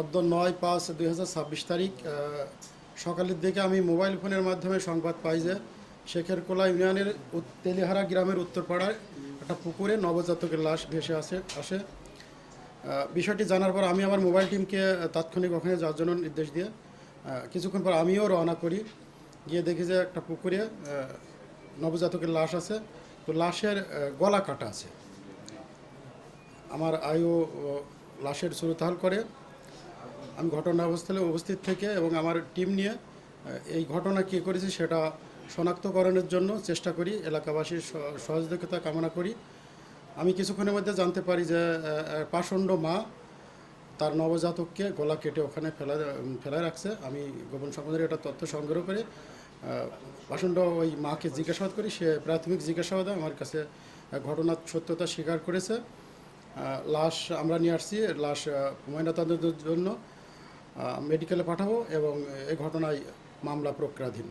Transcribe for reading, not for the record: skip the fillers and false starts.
অদ্য ৯/৫/২০২৬ তারিখ সকালের দিকে আমি মোবাইল ফোনের মাধ্যমে সংবাদ পাই যে শেখেরকোলা ইউনিয়নের তেলিহারা গ্রামের উত্তরপাড়ায় একটা পুকুরে নবজাতকের লাশ ভেসে আসে। বিষয়টি জানার পর আমি আমার মোবাইল টিমকে তাৎক্ষণিক ওখানে যাওয়ার জন্য নির্দেশ দিয়ে কিছুক্ষণ পর আমিও রওনা করি। গিয়ে দেখি যে একটা পুকুরে নবজাতকের লাশ আছে। তো লাশের গলা কাটা আছে। আমার আয়ু লাশের সুরতাহাল করে আমি ঘটনাস্থলে উপস্থিত থেকে এবং আমার টিম নিয়ে এই ঘটনা কে করেছে সেটা শনাক্তকরণের জন্য চেষ্টা করি, এলাকাবাসীর সহযোগিতা কামনা করি। আমি কিছুক্ষণের মধ্যে জানতে পারি যে পাষণ্ড মা তার নবজাতককে গলা কেটে ওখানে ফেলায় রাখছে। আমি গোপন সংবাদের এটা তথ্য সংগ্রহ করে পাষণ্ড ওই মাকে জিজ্ঞাসাবাদ করি। সে প্রাথমিক জিজ্ঞাসাবাদে আমার কাছে ঘটনার সত্যতা স্বীকার করেছে। লাশ আমরা নিয়ে আসছি, লাশ ময়নাতদন্তের জন্য মেডিকেলে পাঠাবো এবং এই ঘটনায় মামলা প্রক্রিয়াধীন।